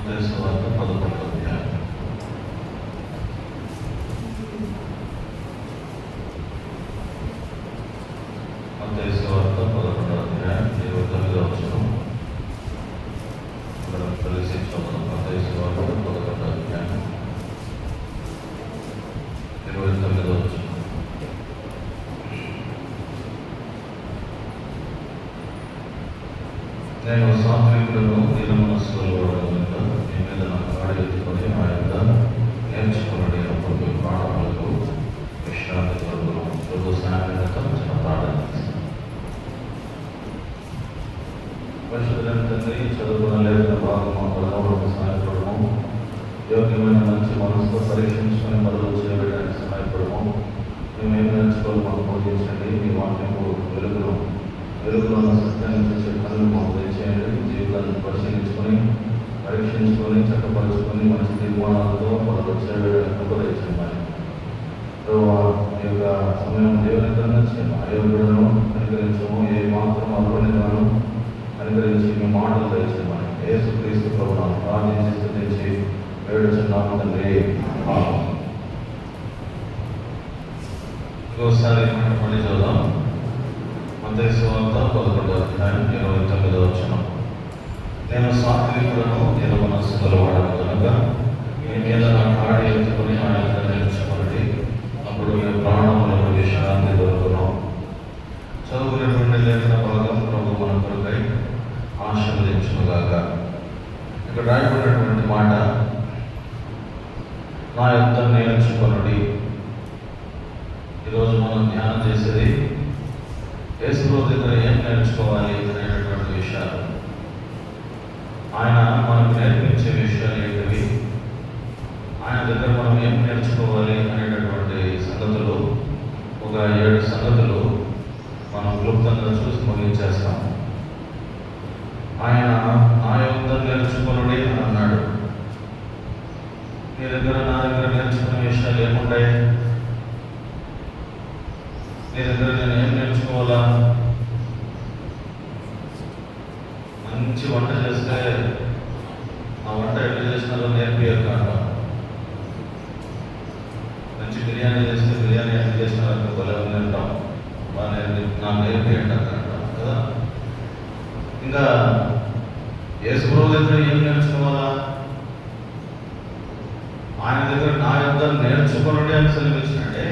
మత్తయి సువార్త 11వ అధ్యాయం. మత్తయి సువార్త 11వ అధ్యాయం 29వ వచనం. మనం కలిసి చదువుదాం. మత్తయి సువార్త 11వ అధ్యాయం 29వ వచనం. నేను సాత్వికులను దీన మనస్సులో కనుక మీ మీద నా కాడి ఎత్తుకొని ఆ యొక్క నేర్చుకుని అప్పుడు మీ ప్రాణములకు విశ్రాంతి కలుగును. ప్రభు సాయంత్రం చిన్న ప్రార్థన చేస్తాను. పరిశుద్ధులైన తండ్రి, చదువుకున్న లేఖన భాగము పదమూడవ సహాయపడము, యోగ్యమైన మంచి మనసుతో పరీక్షించుకొని మొదలు చేయడానికి సహాయపడము. మేమేం నేర్చుకోవాలి మాకు బోధించండి. మీ వాక్యము వెలుగులో ఉన్న సత్యాన్ని చూసే కళ్ళు మాకు దయచేయండి. జీవితాన్ని పరిశీలించుకొని పరీక్షించుకొని చక్కపరుచుకొని మంచి తీర్మానాలతో మనకు చేయడానికి ఉపదేశించాలి. ఈ యొక్క సమయం దేవుని అయోగ్యులను అనుకరించము, ఏ మాత్రం అర్హులను అనుకరించి మీ మాటలు దయచేయమని యేసుక్రీస్తు ప్రభువును ప్రార్థించి స్తుతించి వేడుచున్నాము తండ్రి. ఇంకోసారి మళ్ళీ చదువుదాం. మత్తయి సువార్త 11వ అధ్యాయం 29వ వచనం. నేను సాత్వికులను దీన మనస్సు గలవాడను కనుక మీ మీద నా కాడి ఎత్తుకొని నా యొక్క నేర్చుకోండి, అప్పుడు మీ ప్రాణములకు విశ్రాంతి దొరుకును. చదువుకునేటువంటి లేఖన భాగం ప్రభు మన కొరకై ఆశీర్వదించునుగాక. ఇక్కడ రాయబడినటువంటి మాట, నా యొక్క నేర్చుకొనుడి. ఈరోజు మనం ధ్యానం చేసేది యేసు దగ్గర ఏం నేర్చుకోవాలి అనేటటువంటి విషయాలు. ఆయన మనకు నేర్పించే విషయాలు ఏంటివి, ఆయన దగ్గర మనం ఏం నేర్చుకోవాలి అనేటటువంటి సంగతులు, ఒక 7 సంగతులు మనం క్లుప్తంగా చూసి ముగించేస్తాం. ఆయన నా యొక్క నేర్చుకొనుడి అన్నాడు. మీ దగ్గర నా దగ్గర నేర్చుకునే విషయాలు ఏముంటాయి? నీ దగ్గర నేను ఏం నేర్చుకోవాలా? మంచి వంట చేస్తే ఆ వంట ఎట్లా చేసినారో నేర్పియక అంట. మంచి బిర్యానీ చేస్తే బిర్యానీ ఎట్లా చేసినారో భలే తింటాం, బాగా నాకు నేర్పియండి అంటాం కదా. ఇంకా యేసు ప్రభు దగ్గర ఏం నేర్చుకోవాలా? ఆయన దగ్గర నా యొక్క నేర్చుకోనుడి అని సెలవిచ్చినట్టే.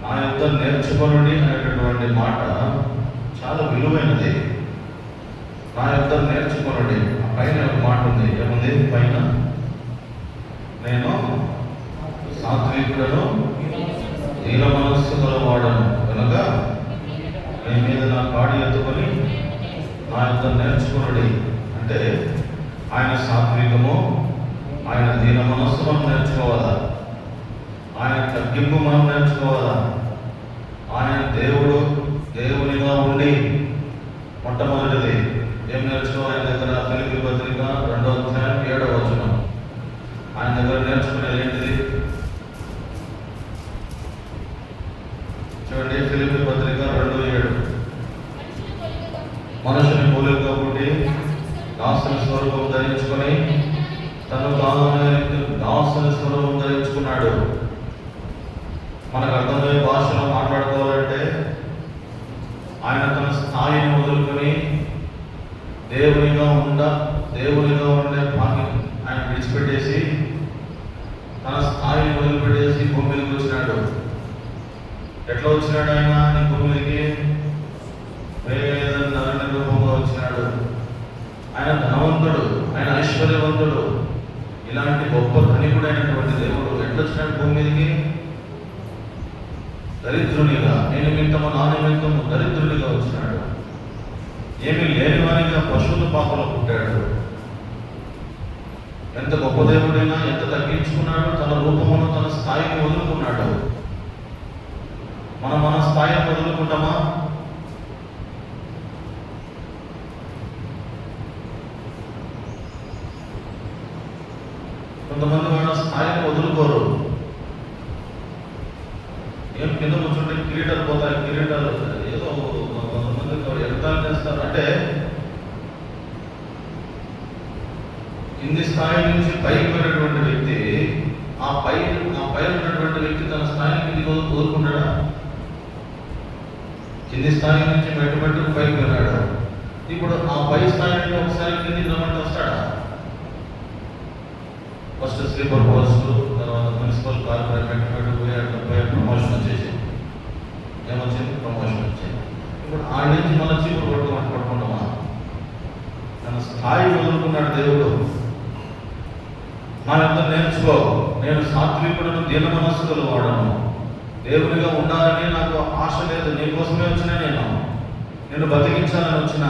నా యొక్క నేర్చుకొనుడి అనేటటువంటి మాట చాలా విలువైనది. నా యొక్క నేర్చుకొనుడి. ఆ పైన ఒక మాట ఉంది. ఏముంది పైన? నేను సాత్వికుడను దీన మనస్సు గలవాడను కనుక మీ మీద నా కాడి ఎత్తుకొని నా యొక్క నేర్చుకొనుడి. అంటే ఆయన సాత్వికము, ఆయన దీన మనస్సు మనం నేర్చుకోవాలా, ఆయన తగ్గింపు మనం నేర్చుకోవాలా, ఆయన దేవునిగా ఉండి మొట్టమొదటిది ఏం నేర్చుకోవాలి? ఆయన దగ్గర ఫిలిప్పీ పత్రిక 2వ అధ్యాయం 7వ వచనం. ఆయన దగ్గర నేర్చుకునేది ఏంటిది చూడండి. ఫిలిప్పీ పత్రిక 2:7. మనుషుని పోలికగా పుట్టి దాసుని స్వరూపం ధరించుకొని తను దాసుని స్వరూపం ధరించుకున్నాడు. మనకు అర్థమయ్యే భాషలో మాట్లాడుకోవాలంటే ఆయన తన స్థాయిని వదులుకొని దేవునిగా ఉండే భాగ్యం ఆయన విడిచిపెట్టేసి తన స్థాయిని వదిలిపెట్టేసి భూమి మీదకి వచ్చినాడు. ఎట్లా వచ్చినాడు ఆయన ఈ భూమి మీదకి? నరుని రూపంగా వచ్చినాడు. ఆయన ధనవంతుడు, ఆయన ఐశ్వర్యవంతుడు, ఇలాంటి గొప్ప ధనికుడైనటువంటి దేవుడు ఎట్లా వచ్చినాడు భూమి మీదకి? దరిద్రునిగా, నేను నిమిత్తము నా నిమిత్తము దరిద్రునిగా వచ్చినాడు. ఏమీ లేని వారిగా పశువుల పాపలో పుట్టాడు. ఎంత గొప్ప దేవుడైనా ఎంత తగ్గించుకున్నాడు, తన రూపమును తన స్థాయిని వదులుకున్నాడు. మన స్థాయిని వదులుకుంటామా? కొంతమంది మన స్థాయిని వదులుకోరు. ఏం కింద కూర్చుంటే కిరీటాలు పోతాయి, కిరీటాలు ఏదో కొంతమంది ఎగతాళి చేస్తారు. అంటే కింది స్థాయి నుంచి పైకి పోయినటువంటి వ్యక్తి ఆ పై ఉన్నటువంటి వ్యక్తి తన స్థాయి కింది కోరుకుంటాడా? కింది స్థాయి నుంచి మెట్టుకు పైకి పోయినాడు. ఇప్పుడు ఆ పై స్థాయి నుండి ఒకసారి కిందికి రమ్మంటే వస్తాడా? ఫస్ట్ స్లీపర్ పోస్ట్, తర్వాత మున్సిపల్ కార్పొరేట్ పోయి ప్రమోషన్ వచ్చేసి ఏమొచ్చింది? ప్రమోషన్ వచ్చింది. ఇప్పుడు ఆ నుంచి మళ్ళీ చీపురు పట్టుకుంటామా? తన స్థాయి వదులుకున్నాడు దేవుడు. నా యొక్క నేర్చుకో, నేను సాత్వికుడును, దీన మనస్సు గలవాడను, దేవునిగా ఉండాలని నాకు ఆశ లేదు, నీకోసమే వచ్చినా, నేను బతికించాలని వచ్చిన,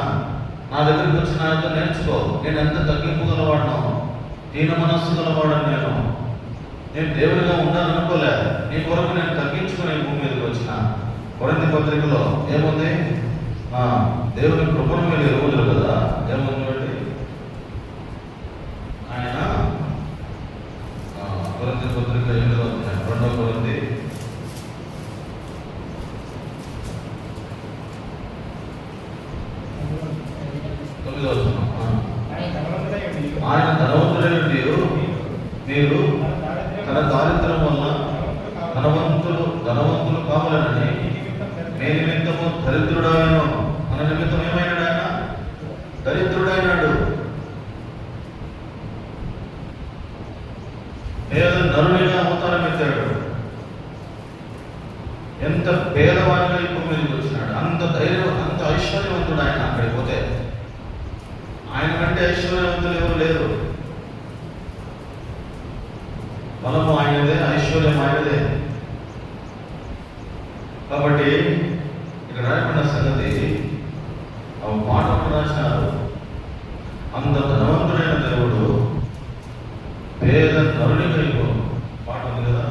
నా దగ్గరికి వచ్చి నా యొక్క నేర్చుకో, నేను ఎంత తగ్గింపు గలవాడను, దీన మనస్సు గలవాడను, నేను దేవునిగా ఉండాలనుకోలే, నీ కొరకు నేను తగ్గించుకుని భూమి మీదకి వచ్చిన. కొరింథీ పత్రికలో ఏముంది? దేవుని కృపను మీరు ఎరుగుదురు కదా. ఏముంది బట్టి ఆయన కొరింథీ పత్రిక 8వ అధ్యాయం 2వ కొరింథీ 9వ వచనం. ఆయన ధనవంతుడైనట్టు మీరు తన దారిద్ర్యం వల్ల ధనవంతులు కావాలని మీ నిమిత్తము దరిద్రుడాయను. మన నిమిత్తం ఏమైనాడు? ఆయన దరిద్రుడైనాడు. పేద నరునిగా అవతారం ఎత్తాడు. ఎంత పేదవాడిగా ఇప్పుడు మీదకి వచ్చినాడు. అంత ఐశ్వర్యవంతుడు ఆయన. అక్కడికి పోతే ఆయన కంటే ఐశ్వర్యవంతులు ఎవరు లేరు. బలము ఆయనదే, ఐశ్వర్యం ఆయనదే. కాబట్టి ఇక్కడ రాయబడిన సంగతి ఆ పాఠం రాసినారు. అంత ధనవంతుడైన దేవుడు పేద నరునిగా పాట ఉంది కదా.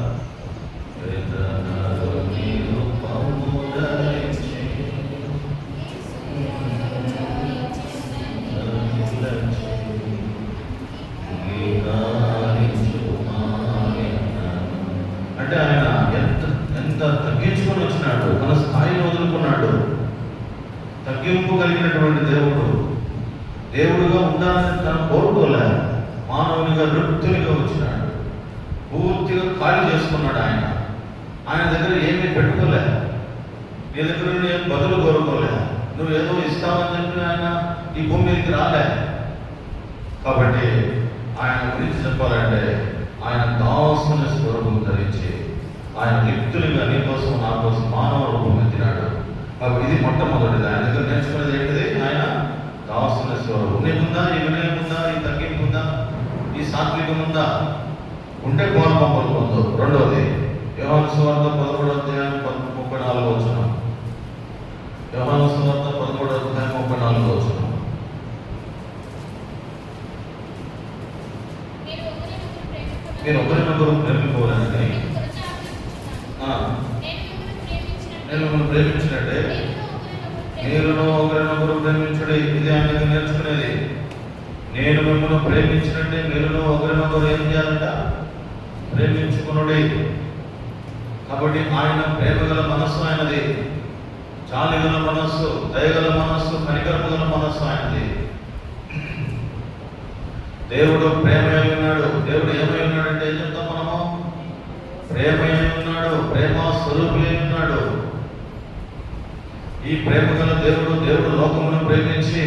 అంటే ఆయన ఎంత తగ్గించుకొని వచ్చినాడు, తన స్థాయిని వదులుకున్నాడు. తగ్గింపు కలిగినటువంటి దేవుడుగా ఉండాలని తను కోరుకోలే. మానవునిగా నృత్యునిగా వచ్చినాడు. పూర్తిగా ఖాళీ చేసుకున్నాడు. ఆయన దగ్గర ఏమీ పెట్టుకోలే. నీ దగ్గర ఏం బదులు కోరుకోలే. నువ్వు ఏదో ఇస్తావని చెప్పి ఆయన ఈ భూమి మీదకి రాలే. కాబట్టి ఆయన గురించి చెప్పాలంటే ఆయన దాసుని స్వరూపం ధరించి ఆయన లిప్తులుగా నీ కోసం, నా కోసం మానవ రూపం ఎత్తినాడు. కాబట్టి ఇది మొట్టమొదటిది. ఆయన దగ్గర నేర్చుకునేది ఏంటిది? ఆయన దాసుని స్వరూపం. నీకుందా ఈ వినయం ఉందా? ఈ తగ్గింపు ఉందా? ఈ సాత్వికం ఉందా? ఉంటే కోరపంపలు పొందు. రెండవది యోహాను సువార్త 13వ అధ్యాయం 34వ వచనం. యోహాను సువార్త 13వ అధ్యాయం 34వ వచనం. మీరు ఒకరినొకరు ప్రేమించుకోవాలని నేను మిమ్మల్ని ప్రేమించినట్టే మీరును ఒకరినొకరు ప్రేమించుడే. ఇది ఆయన నేర్చుకునేది. నేను మిమ్మల్ని ప్రేమించినట్టే మీరును ఒకరినొకరు ఏం చేయాలంట? ప్రేమించుకునుడే. కాబట్టి ఆయన ప్రేమగల మనస్సు ఆయనది, చాలిగల మనస్సు, దయగల మనస్సు, కనికరము గల మనస్సు ఆయనది. దేవుడు ప్రేమ అయి ఉన్నాడు. దేవుడు ఏమై ఉన్నాడంటే ఏం చెప్తాం మనము? ప్రేమ అయి ఉన్నాడు, ప్రేమ స్వరూపి అయి ఉన్నాడు. ఈ ప్రేమ గల దేవుడు లోకమును ప్రేమించి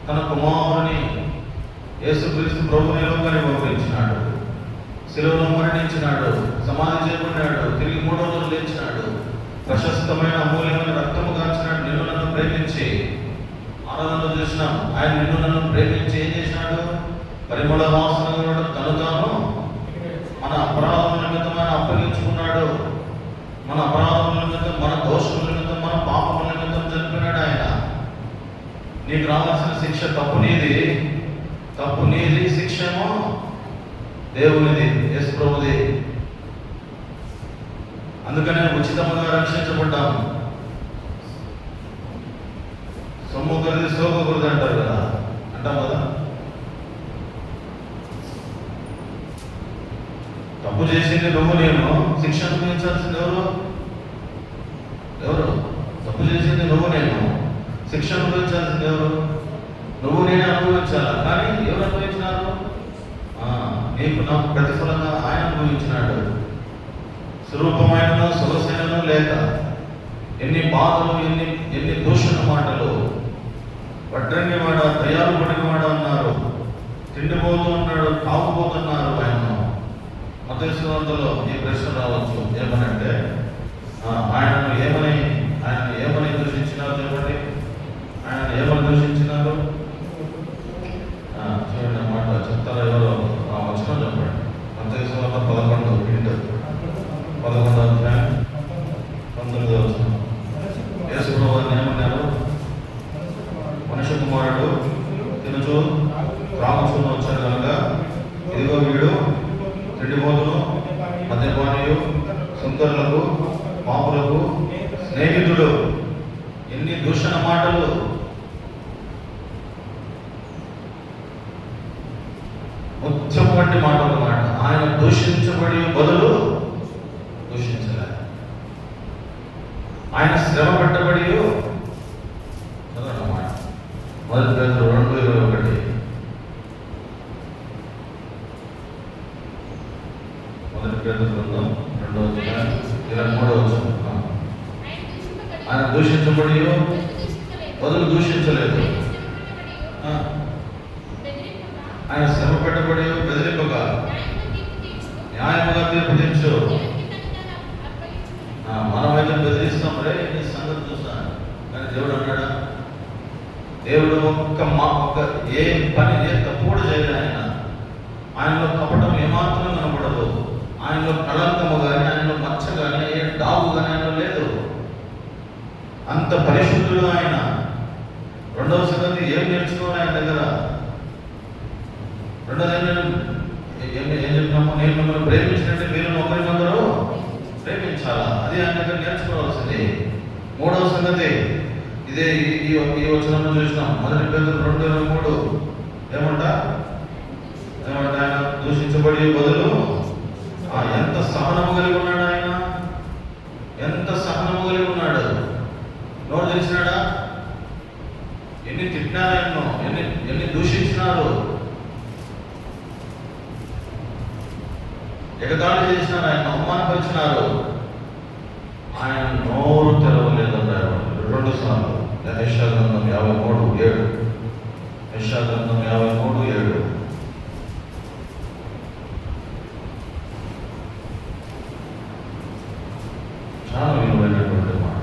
తన కుమారుని యేసుక్రీస్తు ప్రభువుని లోకానికి పంపించినాడు. శిలువలో మరణించినాడు, సమాధి చేయబడినాడు, తిరిగి 3వ రోజు లేచినాడు, ప్రశస్తమైన అమూల్యమైన రక్తము కాల్చినాడు. నిన్ను నన్ను ప్రేమించి ఆరాధనలో చూసినాం. ఆయన నిన్ను నన్ను ప్రేమించి ఏం చేసినాడు? పరిమళ వాసన తను తాను మన అపరాధముల నిమిత్తం ఆయన అప్పగించుకున్నాడు. మన అపరాధముల నిమిత్తం, మన దోషముల నిమిత్తం, మన పాపముల నిమిత్తం చనిపోయినాడు ఆయన. నీకు రావాల్సిన శిక్ష తప్పు నీది, శిక్షేమో దేవునిది, యేసు ప్రభుది. అందుకనే ఉచితంగా రక్షించబడ్డాం. సొమ్ము కొరిది సోకూడదు అంటారు కదా, అంటాం కదా. తప్పు చేసింది నువ్వు, నేను. శిక్ష అనుభవించాల్సింది ఎవరు? తప్పు చేసింది నువ్వు, నేను. శిక్ష అనుభవించాల్సింది ఎవరు? నువ్వు నేనే అనుభవించాలా, కానీ ఎవరు అనుభవించినారు? నీకు నాకు ప్రతిఫలంగా ఆయన అనుభవించినాడు. స్వరూపమైన సొగసైనను లేక ఎన్ని బాధలు, ఎన్ని దూషణ మాటలు, వడ్రంగివాడ దయాలు పడినవాడ అన్నారు, తిండిపోతూ ఉన్నాడు, తాగుపోతున్నారు. మతేశ్వరంలో ఈ ప్రశ్న రావచ్చు, ఏమనంటే ఆయనను ఏమని దూషించినారు చెప్పండి. ఆయన ఏమని దూషించినారు చూడండి అన్నమాట. చెప్తారా ఎవరో? వచ్చిన చెప్పండి. మతేశ్వరంలో 11 అధ్యాయం 19వ వచనం. యేసుప్రభువు వారిని ఏమన్నారు? మనుష్య కుమారుడు తినుచు త్రాగుచూను వచ్చాడు కనుక ఇదిగో వీడు తిండిపోతును, మద్యపానీయు, సుంకరులకు, పాపులకు స్నేహితుడు. ఎన్ని దూషణ మాటలు! ముత్యం వంటి మాట అన్నమాట. ఆయన దూషించబడి బదులు దూషించలే. ఆయన శ్రమ పెట్టబడి అన్నమాట. 1 Peter 2:21. 1 Peter 2:23. ఆయన దూషించబడి బదులు దూషించలేదు. ఆయన శ్రమ పెట్టబడి బెదిరింపగా న్యాయముగా తీర్పు తీర్చు. మనమైతే బెదిరిస్తాం రే నీ సంగతి చూస్తాను, కానీ దేవుడు అన్నాడా? దేవుడు ఒక్క ఏ పని ఏ తప్పు కూడా చేయలేదు. ఆయనలో కపటం ఏమాత్రం కనపడదు. ఆయనలో కళంకము కానీ, ఆయనలో మచ్చ కానీ, ఏ డాగు కానీ ఆయనలో లేదు. అంత పరిశుద్ధుడు ఆయన. రెండవ సంగతి ఏం నేర్చుకోవాలి ఆయన దగ్గర? రెండోది ఏం చెప్తున్నాము? నేను మిమ్మల్ని ప్రేమించినట్టే మీరు ఒకరినొకరు ప్రేమించాలా. అది ఆయన దగ్గర నేర్చుకోవాల్సింది. మూడవ సంగతి ఇదే ఈ వచనంలో చూసినాం. 1 Peter 2:23. ఏమంట? ఆయన దూషించబడి బదులు ఎంత సహనము కలిగి ఉన్నాడు ఆయన! ఎంత సహనము కలిగి ఉన్నాడు! నోరు తెలిసినాడా? ఎన్ని తిట్టినారు ఆయన్ను, ఎన్ని దూషించినారు, ఎగతాళి చేసినారు, ఆయన అవమానపరిచినారు. ఆయన నోరు తెరవలేదన్నారు 2 సార్లు. యెషయా గ్రంథం 53:7. యెషయా గ్రంథం 53:7. చాలా విలువైనటువంటి మాట.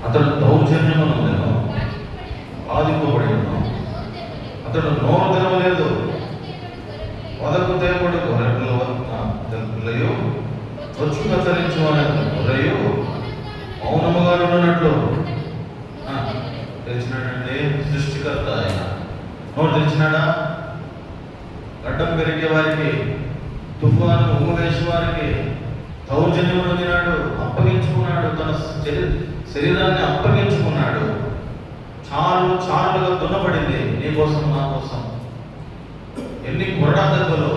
అతడు దౌర్జన్యమునందెను, బాధింపబడినను, అతడు నోరు తెరవలేదు. వదకు తేబడు గొర్రెపిల్లయు వచ్చి కత్తరించు అనే గొర్రెయు మౌనముగా ఉన్నట్లు తెలిసినాడండి. సృష్టికర్త ఆయన. నోరు తెలిసినాడా? గడ్డం పెరిగే వారికి, తుఫాను ఉమ్ము వేసే వారికి దౌర్జన్యం పొందినాడు, అప్పగించుకున్నాడు. తన శరీరాన్ని అప్పగించుకున్నాడు. చాలుగా దున్నపడింది నీ కోసం, నా కోసం. ఎన్ని కొరడా దెబ్బలు,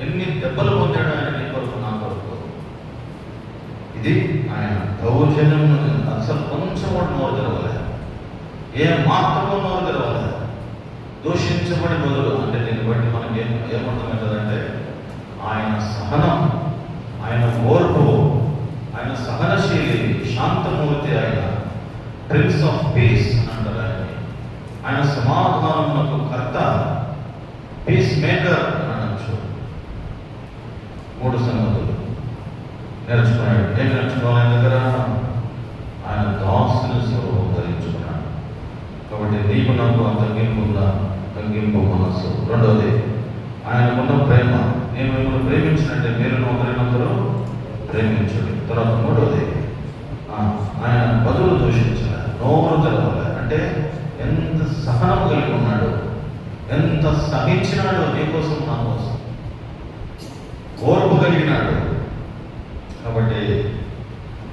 ఎన్ని దెబ్బలు పొందాడు ఆయన నీ కొరకు, నా కొరకు. ఇది ఆయన దౌర్జన్యం. అసలు కొంచెం కూడా నోరు తెరవలేదు, ఏ మాత్రమో నోరు తెరవలేదు. దూషించబడి బదులు అంటే దీన్ని బట్టి మనకి ఏమర్థమవుతుందంటే ఆయన సహనం, ఆయన ఓర్పు, ఆయన సహనశీలి, శాంతమూర్తి, ఆయన ప్రిన్స్ ఆఫ్ పీస్ అని అంటారు ఆయన సమాధానమునకు కర్త, పీస్ మేకర్ అని అనొచ్చు. 3 సంగతులు నేర్చుకున్నాడు. ఏం నేర్చుకోవాలి ఆయన దగ్గర? ఆయన దాసుని స్వరూపం ధరించుకున్నాడు. కాబట్టి నీకు నాకు ఆ తగ్గింపు మనస్సు. రెండవది ఆయనకున్న ప్రేమ. నేను మిమ్మల్ని ప్రేమించినట్టే మీరు ఒకరినొకరు ప్రేమించండి. తర్వాత మూడవది ఆయన బదులు దూషించాలి, నోరు తెరవాలి. అంటే ఎంత సహనము కలిగి ఉన్నాడు, ఎంత సహించినాడు నీకోసం, నా కోసం. ఓర్పు కలిగినాడు. కాబట్టి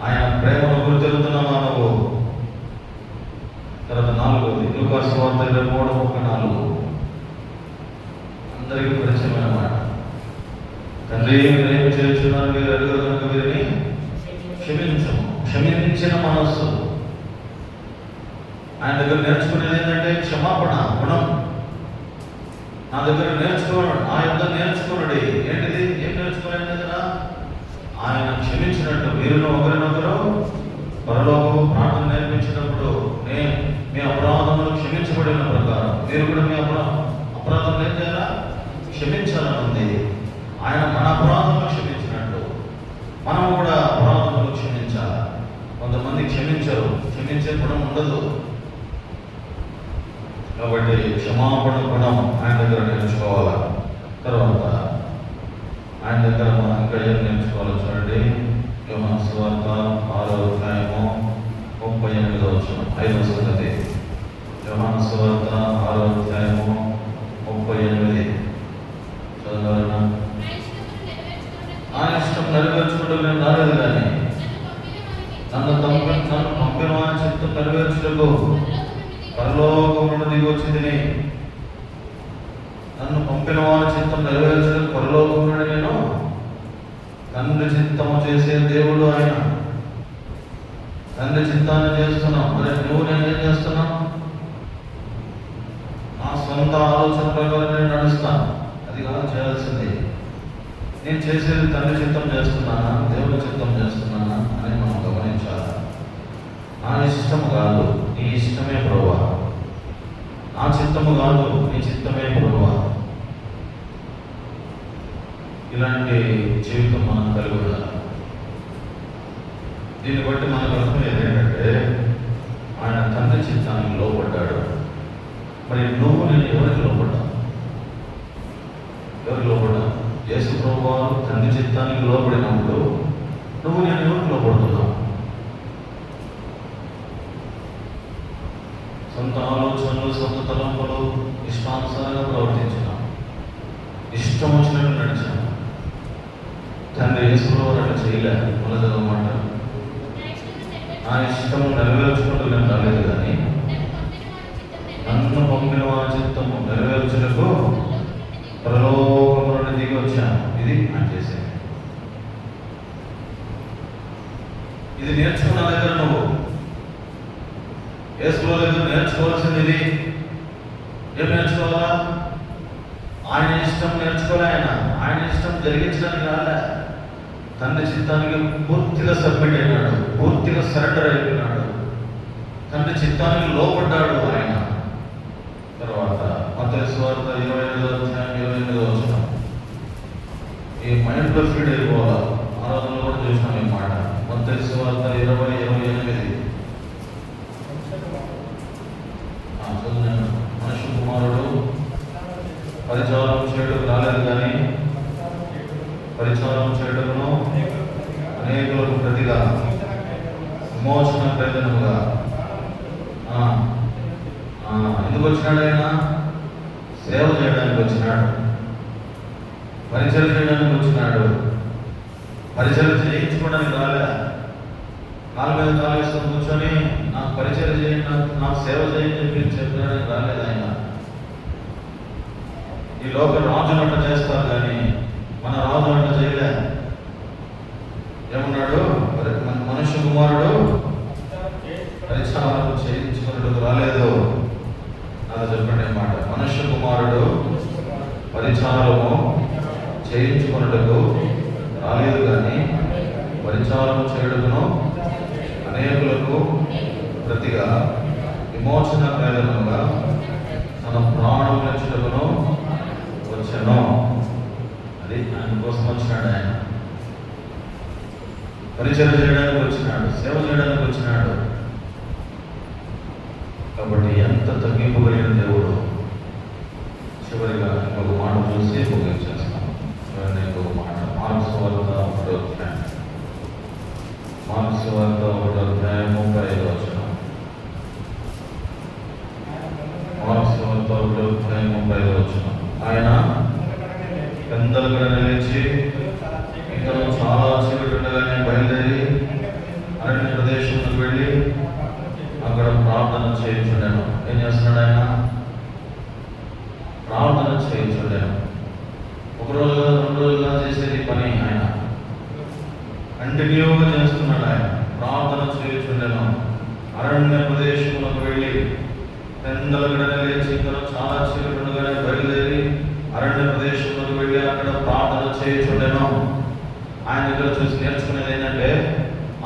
ఆయన ప్రేమను గుర్తెరుగుతున్నావా నువ్వు? తర్వాత 4వది లూకా సువార్త 23:4. అందరికీ పరిచయమైన మాట. తండ్రి మీరేమి చేస్తున్నారు, మీరు అడుగురు కనుక వీరిని క్షమించము. క్షమించిన మనస్సు. ఆయన దగ్గర నేర్చుకునేది ఏంటంటే క్షమాపణ గుణం. నా దగ్గర నేర్చుకోడు, ఆ యుద్ధం నేర్చుకున్నాడు. ఏంటిది? ఏం నేర్చుకోలేని దగ్గర ఆయన క్షమించినట్టు మీరును ఒకరినొకరు పరలోకము ప్రార్థన నేర్పించినప్పుడు మీ అపరాధములు క్షమించబడిన ప్రకారం మీరు కూడా మీ అపరాధం ఏం చేయాలా? క్షమించాలని ఉంది. ఆయన మన అపరాధములు క్షమించినట్టు మనము కూడా అపరాధములు క్షమించాలి. కొంతమంది క్షమించరు, క్షమించే గుణం ఉండదు. కాబట్టి క్షమాపణ గుణం ఆయన దగ్గర నేర్చుకోవాలి. తర్వాత ఆయన దగ్గర మనం ఇంకా ఏం నేర్చుకోవాలో చూడండి. యోహాను సువార్త 6వ అధ్యాయము 38వ వచనం, 5వ సంగతి. యోహాను సువార్త 6వ అధ్యాయము 38 చదవాలన్నా? ఆయన ఇష్టం నెరవేర్చుకుంటూ నేను రాలేదు, కానీ నన్ను పంపిన వారి చిత్తం నెరవేర్చుటకు పరలోకం నుండి దిగి వచ్చింది. నన్ను పంపిన వారి చిత్తం నెరవేర్చడం పరలోకం నుండి నేను తండ్రి చిత్తము చేసే దేవుడు ఆయన. తండ్రి చిత్తాన్ని చేస్తున్నాం. మరి నువ్వు నేనేం చేస్తున్నా? నా సొంత ఆలోచన ప్రకారం నేను నడుస్తాను. అది కాదు చేయాల్సింది. నేను చేసేది తండ్రి చిత్తం చేస్తున్నానా, దేవుని చిత్తం చేస్తున్నానా అని మనం గమనించాలి. నా ఇష్టము కాదు, నీ ఇష్టమే ప్రభువా. నా చిత్తము కాదు, నీ చిత్తమే ప్రభువా. ఇలాంటి జీవితం మనం కలిగి ఉండాలి. దీన్ని బట్టి మనకు అర్థమయ్యేది ఏంటంటే ఆయన తండ్రి చిత్తానికి లోపడ్డాడు. మరి నువ్వు నేను ఎవరికి లోపడ్డా? ఎవరికి లోపడ్డా? యేసు ప్రభువారు తండ్రి చిత్తానికి లోపడినప్పుడు నువ్వు నేను ఎవరికి లోపడుతున్నావు? సొంత ఆలోచనలు, సొంత తలంపులు, ఇష్టానుసారంగా ప్రవర్తించినాం, ఇష్టం వచ్చినట్టు నడిచాం. తండ్రి యేసులో అట్లా చేయలేదు. మొదలమాట నా ఇష్టము నెరవేర్చుకుంటూ నేను రాలేదు, కానీ నన్ను పంపిన వారి చిత్తము నెరవేర్చుటకు పరలోకం నుండి దిగి వచ్చాను. ఇది ఆయన చేశాను. ఇది నేర్చుకున్న దగ్గర నువ్వు యేసులో దగ్గర నేర్చుకోవాల్సింది ఇది. ఏం నేర్చుకోవాలా? ఆయన ఇష్టం నేర్చుకోలే. ఆయన ఇష్టం జరిగించడానికి రాలే. తండ్రి చిత్తానికి పూర్తిగా సబ్మిట్ అయినాడు, పూర్తిగా సరెండర్ అయిపోయినాడు, తండ్రి చిత్తానికి లోపడ్డాడు ఆయన. తర్వాత మత్తయి సువార్త 25వ అధ్యాయం 28వ వచనం. ఈ మైండ్లో ఫీడ్ అయిపోవాలి. ఆరాధనలో కూడా చూసినాం ఈ మాట. మత్తయి సువార్త 20:28. మనుష్య కుమారుడు పరిచారం చేయడం రాలేదు, కానీ పరిచారం చేయడమును అనేకులకు ప్రతిగా విమోచన ప్రయోజనముగా. ఎందుకు వచ్చినాడు ఆయన? సేవ చేయడానికి వచ్చినాడు, పరిచయం చేయడానికి వచ్చినాడు. పరిచయం చేయించుకోవడానికి రాలే. కాళ్ళ మీద కాలు వేసుకొని కూర్చొని నాకు పరిచయం చేయండి, నాకు సేవ చేయండి చెప్పడానికి రాలేదు ఆయన. ఈ లోక రాజులు అట్లా చేస్తారు, కానీ మన రాజు అట్లా చేయలే. ఏమన్నాడు? మనుష్య కుమారుడు పరిచారం చేయించుకున్నట్టుకు రాలేదు. అలా చెప్పండి మాట. మనుష్య కుమారుడు పరిచారము చేయించుకున్నట్టుకు రాలేదు, కానీ పరిచారము చేయడమును అనేకులకు ప్రతిగా విమోచన ప్రయోజనముగా తన ప్రాణం పెంచడమును వచ్చాను. అది ఆయన కోసం వచ్చినాడు. ఆయన పరిచయం చేయడానికి వచ్చినాడు, సేవ చేయడానికి వచ్చినాడు. కాబట్టి ఎంత తగ్గింపు కలిగిన దేవుడు. చివరిగా ఇంకొక మాట చూసి ముగించేస్తాం. ఇంకొక మాట మార్కు సువార్త 1వ అధ్యాయం. మార్కు సువార్త 1వ అధ్యాయం 35వ వచనం. మార్కు సువార్త 1వ అధ్యాయం 35వ వచనం. ఆయన పెద్దలుగా నిలిచి ఇతను చాలా చీకటి ఉండగానే బయలుదేరి అరణ్య ప్రదేశంలోకి వెళ్ళి అక్కడ ప్రార్థన చేయించుండాను. ఏం చేస్తున్నాడు ఆయన? ప్రార్థన చేయించుండాను. ఒకరోజుగా 2 రోజులుగా చేసేది పని ఆయన కంటిన్యూగా చేస్తున్నాడు. ఆయన ప్రార్థన చేయించుండాను. అరణ్య ప్రదేశంలోకి వెళ్ళి పెందలగడనే లేచి చాలా చీకటిగానే బయలుదేరి అరణ్య ప్రదేశంలోకి వెళ్ళి అక్కడ ప్రార్థన చేయుచుండెను. ఆయన దగ్గర చూసి నేర్చుకునేది ఏంటంటే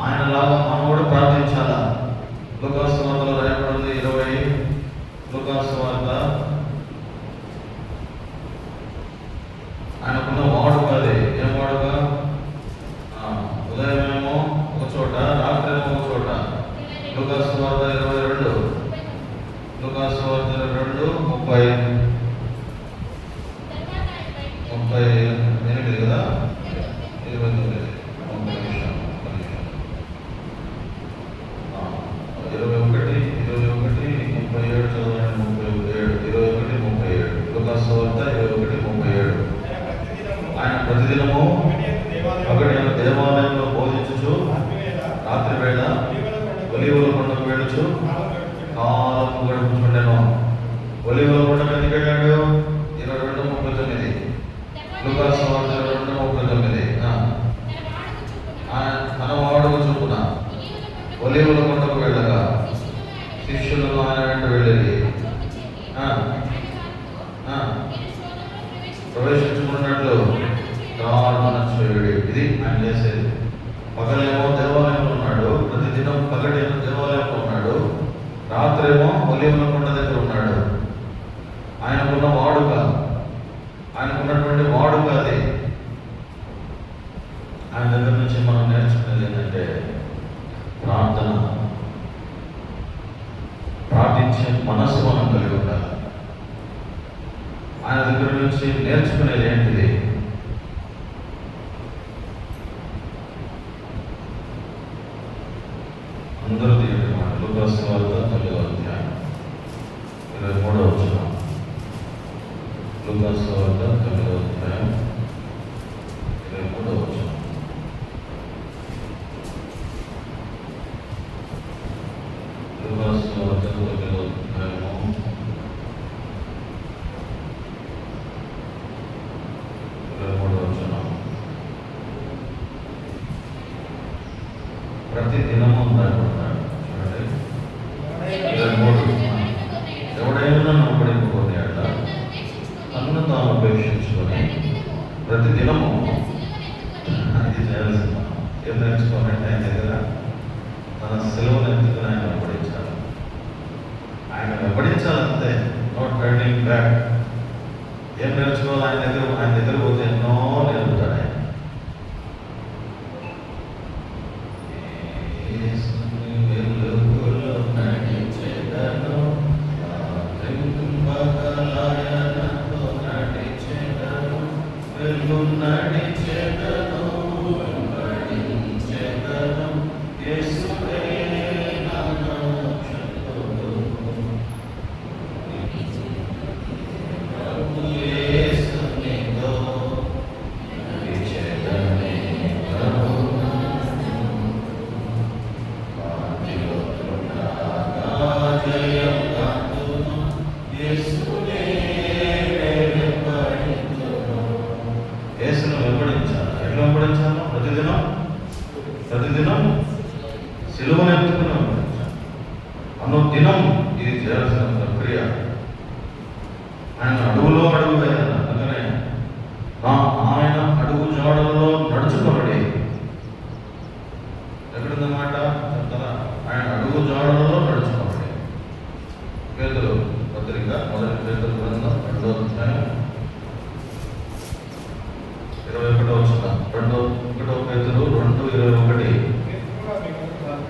ఆయనలాగా మనం కూడా ప్రార్థించాలా. లూకాసు వార్తలో రాయబడింది 20 లూకాసు వార్త. ఆయనకున్న వాడుక అది ఏం వాడుక? ఉదయమేమో ఒక చోట, రాత్రేమో ఒక చోట. లూకాసు వార్త 22 లూకాసు వార్త 22:38 కదా, 29 21 37 చదవండి. 21:37 లూకాసు వార్త 21:37. ఆయన ప్రతిదినము ఒకటి దేవాలయంలో బోధించుచు రాత్రి వేళ ఒలీవల కొండకు వెళ్ళుచు కాలము గడుపుచుండెను. ఒలీవల కొండకు ఎందుకు వెళ్ళాడు? 22:39 లూకాసు వార్త 22:39. తన వాడుకు చొప్పున ఒలీవల కొండకు వెళ్ళగా శిష్యులను ఆయన వెంట వెళ్ళేది. ప్రవేశించుకున్నట్లు ప్రార్థన చేయుడి. ఇది ఆయన చేసేది. పగలేమో దేవాలయంలో ఉన్నాడు, ప్రతిదినం పగలేమో దేవాలయంలో ఉన్నాడు, రాత్రేమో ఒలీవల కొండ దగ్గర ఉన్నాడు. ఆయనకున్న వాడుక, ఆయనకున్నటువంటి వాడుక అది. ఆయన దగ్గర నుంచి మనం నేర్చుకునేది ఏంటంటే ప్రార్థన, ప్రార్థించే మనస్సు మనం కలిగి ఉండాలి. ఆయన దగ్గర నుంచి నేర్చుకునేది ఏంటిది? అందరూ తీయండి మాట. లూకాసు వార్త 9:23. లూకాసు వార్త 9:23. లూకాసు వార్త 9:23. ప్రతి దినము భయపడతాడు. చూడండి 23. ఎవడైనా నన్ను పడిపోతే అట్లా తనను తాను ఉపేక్షించుకొని ప్రతి దినము ఇది చేయాల్సింది. ఏం నేర్చుకోవాలంటే ఆయన దగ్గర తన సెలవును ఎత్తుకుని ఆయన వెంబడించాలి. ఆయన వెంబడించాలంతే, నో టర్నింగ్ బ్యాక్. ఏం నేర్చుకోవాలి? ఆయన దగ్గర పోతే ఎన్నో నేర్పుతాడు ఆయన. యేసును వెంబడించాలి. ఎట్లా వెంబడించాలో? ప్రతిదినం సిలువను ఎత్తుకుని వెంబడించాలి. అనుదినం ఇది చేయాల్సిన ప్రక్రియ. ఆయన అడుగులో అడుగు వేయాలి. అందుకనే ఆయన అడుగు జాడల్లో నడుచుకోబడి, ఎక్కడుందన్నమాట చెప్తారా? ఆయన అడుగు జాడల్లో నడుచుకోబడి. పేతురు పత్రిక, 1 పేతురు గ్రంథం 2వ అధ్యాయం 21 పేతురు 2:21.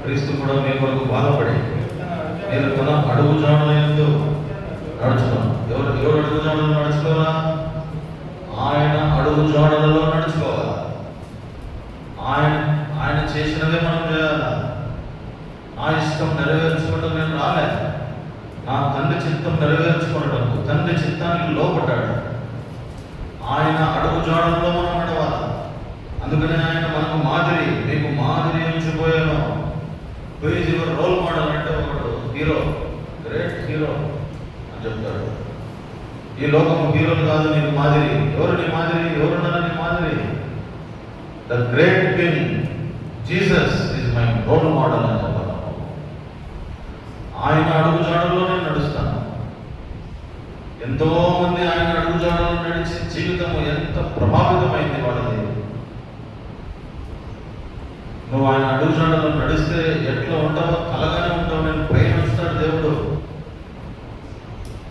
క్రీస్తు కూడా మీ కొరకు బాధపడి మీరు తన అడుగు జాడల యందు నడుచుకోవాలి. ఎవరు అడుగు జాడలు నడుచుకోవాలా? ఆయన అడుగు జాడలలో నడుచుకోవాలి. ఆయన చేసినదే మనం చేయాలా. నా ఇష్టం నెరవేర్చుకోవడం నేను రాలే, నా తండ్రి చిత్తం నెరవేర్చుకోవడం, తండ్రి చిత్తానికి లోపడ్డాడు. ఆయన అడుగు జాడల్లో మనం నడవాలి. అందుకని ఆయన మనకు మాదిరి, మీకు మాదిరి ఉంచిపోయాను. Who is your role model అంటే ఒకడు హీరో, గ్రేట్ హీరో అని చెప్తాడు. ఈ లోకము హీరోలు కాదు నీకు మాదిరి. ఎవరు నీ మాదిరి? ఎవరున్నారు నీ మాదిరి? The great king Jesus is my role model అని చెప్పాలి. ఆయన అడుగు జాడల్లో నేను నడుస్తాను. ఎంతో మంది ఆయన అడుగుజాడలు నడిచి జీవితము ఎంత ప్రభావితమైంది వాళ్ళది. నువ్వు ఆయన అడుగుజాడలు నడిస్తే ఎట్లా ఉంటావో కలగానే ఉంటావు. నేను పైన ఉంచుతాడు దేవుడు.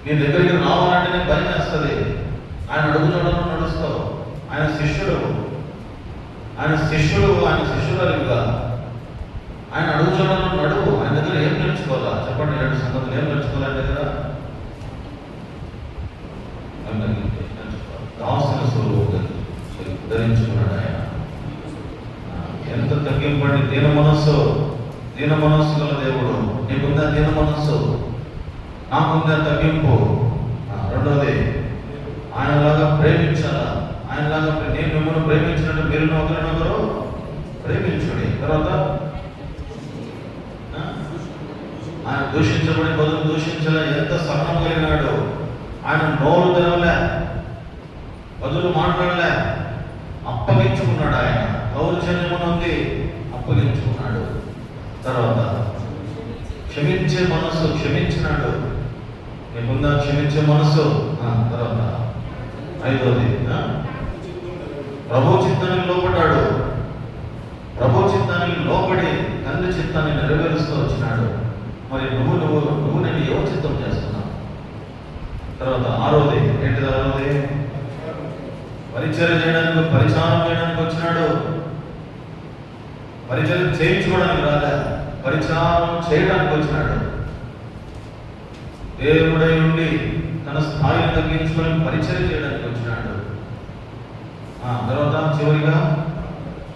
నీ దగ్గరికి రావాలంటేనే భయం వేస్తుంది. ఆయన అడుగుజాడలు నడుస్తావు. ఆయన శిష్యుడు, ఆయన శిష్యురాలిగా ఆయన అడుగుజాడలు నడువు. ఆయన దగ్గర ఏం నేర్చుకోవాలా చెప్పండి? 7 సంగతులు ఏం నేర్చుకోవాలి ఆయన దగ్గర? దాసుల స్వరూపం ధరించుకున్నాడు ఆయన. ఎంత తగ్గింపండి దీన మనస్సు గల దేవుడు. నీకుందా దీన మనస్సు? నాకుందా తగ్గింపు? రెండోది, ఆయనలాగా ప్రేమించాలా. ఆయనలాగా నేను మిమ్మల్ని ప్రేమించినట్టు మీరు ఒకరినొకరు ప్రేమించుడి. తర్వాత ఆయన దూషించబడి బదులు దూషించలే. ఎంత సహనం కలిగినాడు. ఆయన నోరు తెరవలే, బదులు మాట్లాడలే, అప్పగించుకున్నాడు. ఆయన దౌర్జన్యమునుంది అప్పగించుకున్నాడు. తర్వాత క్షమించే మనస్సు, క్షమించినాడు. నీకుందా క్షమించే మనస్సు? తర్వాత 5వది, ప్రభు చిత్తానికి లోపడ్డాడు. ప్రభు చిత్తానికి లోపడి తండ్రి చిత్తాన్ని నెరవేరుస్తూ వచ్చినాడు. మరి నువ్వు నేను ఎవరి చిత్తం చేస్తున్నావు? తర్వాత 6వది ఏంటిది? 6వది, పరిచయం చేయడానికి వచ్చినాడు. పరిచయం చేయించుకోవడానికి రాలే, పరిచారం చేయడానికి వచ్చినాడు. దేవుడై ఉండి తన స్థాయిని తగ్గించుకొని పరిచయం చేయడానికి వచ్చినాడు. తర్వాత చివరిగా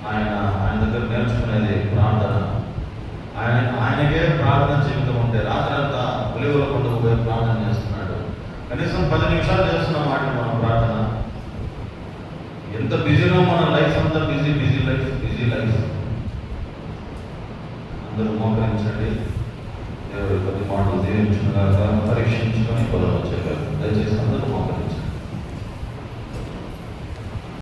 ఆయన దగ్గర నేర్చుకునేది ప్రార్థన. ఆయనకే ప్రార్థన జీవితం ఉంటే రాత్రంతా వెలుగుల కొండకు పోయి ప్రార్థన చేస్తున్నాడు. కనీసం 10 నిమిషాలు చేస్తున్నాం మాట మనం ప్రార్థన. ఎంత బిజీనో మన లైఫ్ అంతా బిజీ లైఫ్. అందరూ మోకరించండి. దేవుడి 10 మాటలు దీవించుకున్నాక పరీక్షించుకొని పొలం వచ్చేవారు. దయచేసి అందరూ మోకరించండి.